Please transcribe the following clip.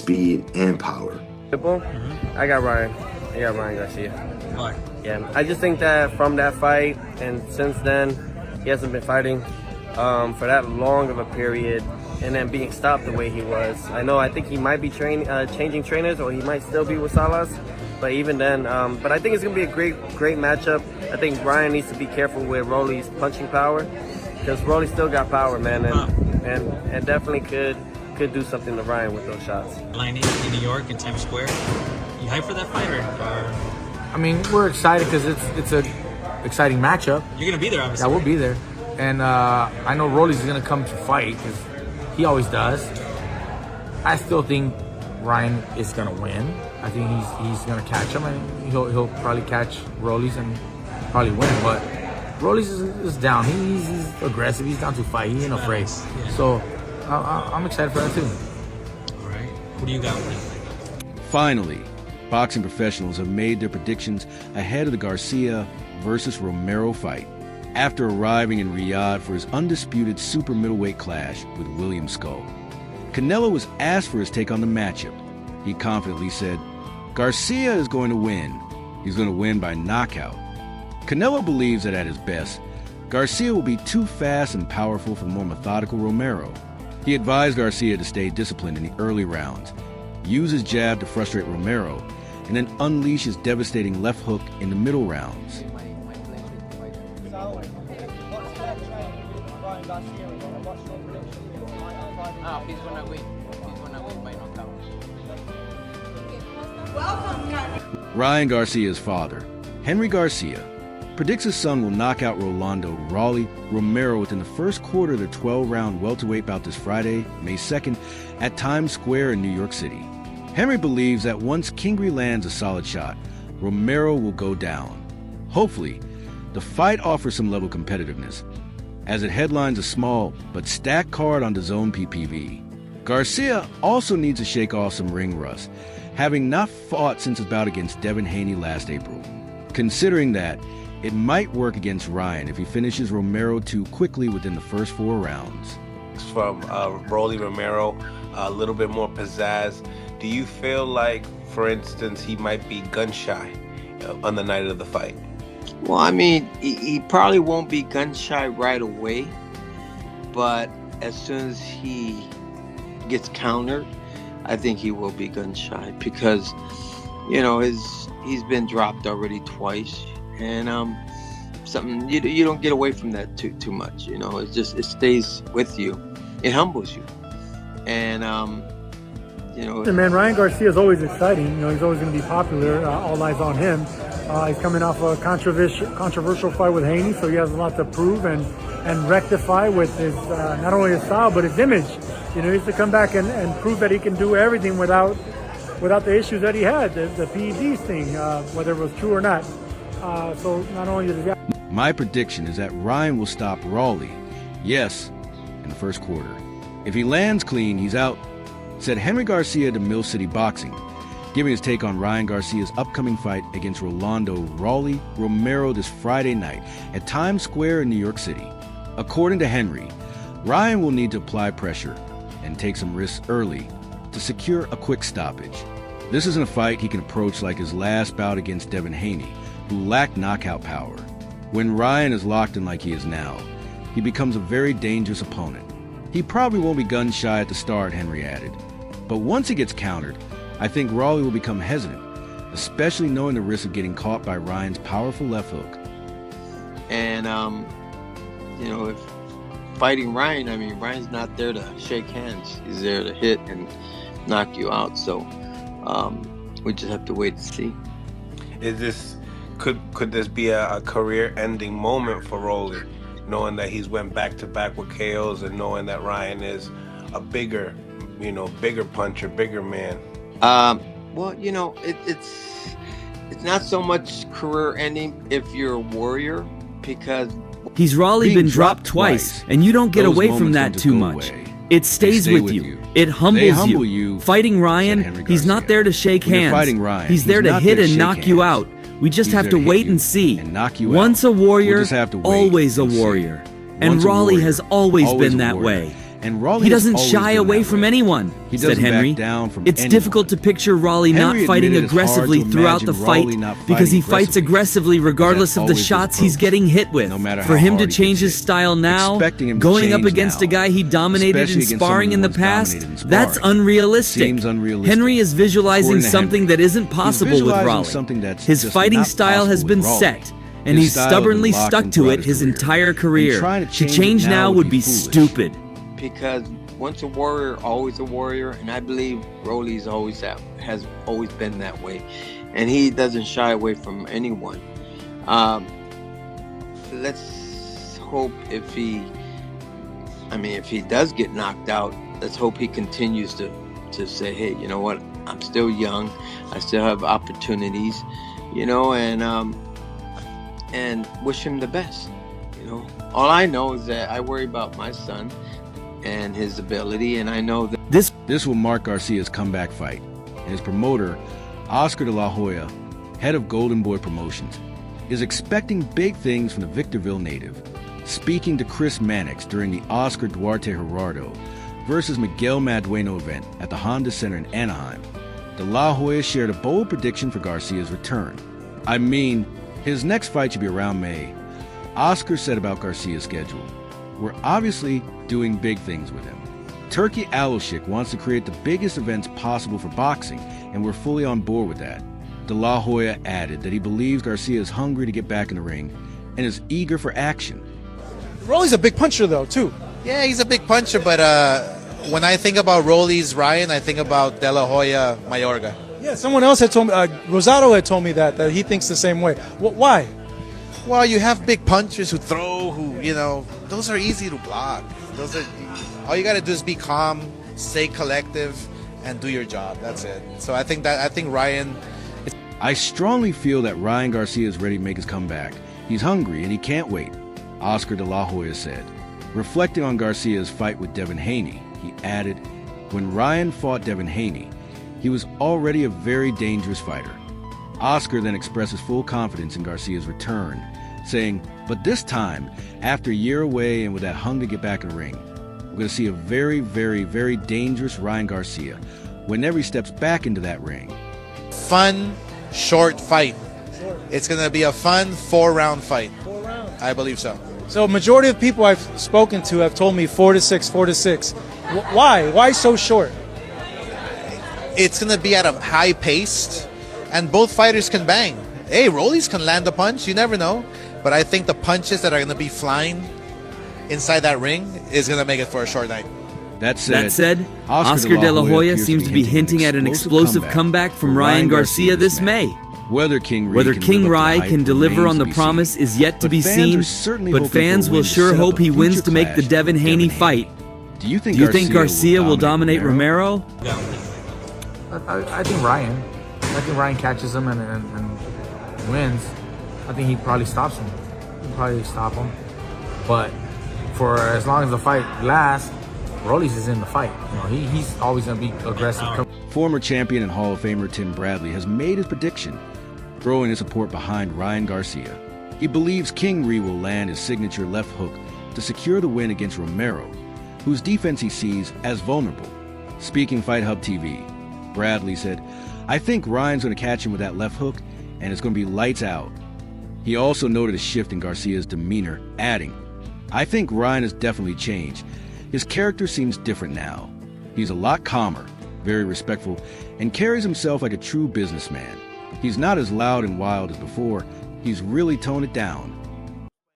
speed and power. I got Ryan. I got Ryan Garcia. Why? Yeah, I just think that from that fight and since then, he hasn't been fighting for that long of a period, and then being stopped the way he was. I think he might be changing trainers, or he might still be with Salas. But even then, but I think it's gonna be a great matchup. I think Ryan needs to be careful with Rolly's punching power, because Rolly still got power, man, and definitely could do something to Ryan with those shots. Lining in New York in Times Square. You hyped for that fight, or? I mean, we're excited because it's a exciting matchup. You're gonna be there, obviously. Yeah, we'll be there, and I know Rolly's gonna come to fight because he always does. I still think Ryan is gonna win. I think he's gonna catch him, and he'll probably catch Rolly's and probably win. But Rolly's is down. He's aggressive. He's down to fight. He ain't afraid. Yeah. So I'm excited for that too. All right. Who do you got? Finally, boxing professionals have made their predictions ahead of the Garcia versus Romero fight after arriving in Riyadh for his undisputed super middleweight clash with William Skull. Canelo was asked for his take on the matchup. He confidently said, "Garcia is going to win. He's going to win by knockout." Canelo believes that at his best, Garcia will be too fast and powerful for the more methodical Romero. He advised Garcia to stay disciplined in the early rounds, use his jab to frustrate Romero, and then unleash his devastating left hook in the middle rounds. Ryan Garcia's father, Henry Garcia, predicts his son will knock out Rolando Raleigh Romero within the first quarter of the 12-round welterweight bout this Friday, May 2nd, at Times Square in New York City. Henry believes that once Kingry lands a solid shot, Romero will go down. Hopefully, the fight offers some level of competitiveness, as it headlines a small but stacked card on DAZN PPV. Garcia also needs to shake off some ring rust, having not fought since his bout against Devin Haney last April. Considering that, it might work against Ryan if he finishes Romero too quickly within the first 4 rounds. From Rolly Romero, a little bit more pizzazz. Do you feel like, for instance, he might be gun shy on the night of the fight? Well, I mean, he probably won't be gun shy right away, but as soon as he gets countered, I think he will be gun shy because, you know, he's been dropped already twice, and something you don't get away from that too much. You know, it stays with you, it humbles you, and you know. And man, Ryan Garcia is always exciting. You know, he's always going to be popular. All eyes on him. He's coming off a controversial fight with Haney, so he has a lot to prove and rectify with his not only his style but his image. You know, he needs to come back and prove that he can do everything without the issues that he had, the PEDs thing, whether it was true or not. So not only does he... My prediction is that Ryan will stop Raleigh, yes, in the first quarter. If he lands clean, he's out, said Henry Garcia to Mill City Boxing, giving his take on Ryan Garcia's upcoming fight against Rolando Raleigh Romero this Friday night at Times Square in New York City. According to Henry, Ryan will need to apply pressure and take some risks early to secure a quick stoppage. This isn't a fight he can approach like his last bout against Devin Haney, who lacked knockout power. When Ryan is locked in like he is now, he becomes a very dangerous opponent. He probably won't be gun shy at the start, Henry added. But once he gets countered, I think Raleigh will become hesitant, especially knowing the risk of getting caught by Ryan's powerful left hook. And, you know, if fighting Ryan, I mean, Ryan's not there to shake hands. He's there to hit and knock you out. So we just have to wait and see. Could this be a career-ending moment for Rolly, knowing that he's went back-to-back with KOs and knowing that Ryan is a bigger puncher, bigger man? Well, you know, it's not so much career-ending if you're a warrior, because he's Raleigh been dropped twice, and you don't get away from that too much. It stays with you. It humbles you. Fighting Ryan, he's not there to shake hands. He's there to hit and knock you out. We just have to wait and see. Once a warrior, always a warrior. And Raleigh has always been that way. And Raleigh He doesn't has always shy been away that from way. anyone, He said doesn't back Henry. down from It's anyone. difficult to picture Raleigh Henry not fighting admitted it's hard aggressively to throughout the imagine fight Raleigh not because he fighting fights aggressively regardless That's of the always his shots he's approach. getting hit with. No matter For how him to hard he change gets his hit. style now, Expecting him to going up change against now, a guy he dominated especially in against sparring someone in the who was past, dominated in that's sparring, unrealistic. seems unrealistic. Henry is visualizing According to something Henry, that isn't he's possible with visualizing Raleigh. something that's His just fighting not style has possible been with Raleigh. set, and His he's style has been stubbornly locked stuck in to throughout it his career. entire And career. trying To change it now would be foolish. stupid. Because once a warrior, always a warrior, and I believe Rolly's has always been that way, and he doesn't shy away from anyone. Let's hope if he does get knocked out, let's hope he continues to say, hey, you know what, I'm still young, I still have opportunities, and wish him the best. All I know is that I worry about my son and his ability, and I know that This will mark Garcia's comeback fight, and his promoter, Oscar de la Hoya, head of Golden Boy Promotions, is expecting big things from the Victorville native. Speaking to Chris Mannix during the Oscar Duarte Gerardo versus Miguel Madueno event at the Honda Center in Anaheim, de la Hoya shared a bold prediction for Garcia's return. I mean, his next fight should be around May. Oscar said about Garcia's schedule, "We're obviously doing big things with him. Turkey Alashik wants to create the biggest events possible for boxing, and we're fully on board with that." De La Hoya added that he believes Garcia is hungry to get back in the ring and is eager for action. Rolly's a big puncher, though, too. Yeah, he's a big puncher, but when I think about Rolly's Ryan, I think about De La Hoya Mayorga. Yeah, someone else had told me, Rosado had told me that he thinks the same way. Why? Well, you have big punchers who throw, those are easy to block. All you got to do is be calm, stay collective, and do your job. That's it. So I think Ryan. I strongly feel that Ryan Garcia is ready to make his comeback. He's hungry and he can't wait, Oscar de la Hoya said. Reflecting on Garcia's fight with Devin Haney, he added, "When Ryan fought Devin Haney, he was already a very dangerous fighter." Oscar then expressed his full confidence in Garcia's return, saying, "But this time, after a year away and with that hunger to get back in the ring, we're going to see a very, very, very dangerous Ryan Garcia whenever he steps back into that ring." Fun, short fight. It's going to be a fun 4-round fight. 4 rounds. I believe so. So majority of people I've spoken to have told me 4 to 6, 4 to 6. Why? Why so short? It's going to be at a high pace, and both fighters can bang. Hey, Rollies can land a punch. You never know. But I think the punches that are going to be flying inside that ring is going to make it for a short night. That said, Oscar de la Hoya seems to be hinting at an explosive comeback from Ryan Garcia this May. Whether King Rye can deliver on the promise is yet to be seen, but fans will sure hope he wins to make the Devin Haney fight. Do you think Garcia will dominate Romero? I think Ryan. I think Ryan catches him and wins. I think he probably stops him. He'll probably stop him. But for as long as the fight lasts, Rollies is in the fight. He's always going to be aggressive. Former champion and Hall of Famer Tim Bradley has made his prediction, throwing his support behind Ryan Garcia. He believes King Ree will land his signature left hook to secure the win against Romero, whose defense he sees as vulnerable. Speaking Fight Hub TV, Bradley said, "I think Ryan's going to catch him with that left hook, and it's going to be lights out." He also noted a shift in Garcia's demeanor, adding, "I think Ryan has definitely changed. His character seems different now. He's a lot calmer, very respectful, and carries himself like a true businessman. He's not as loud and wild as before. He's really toned it down."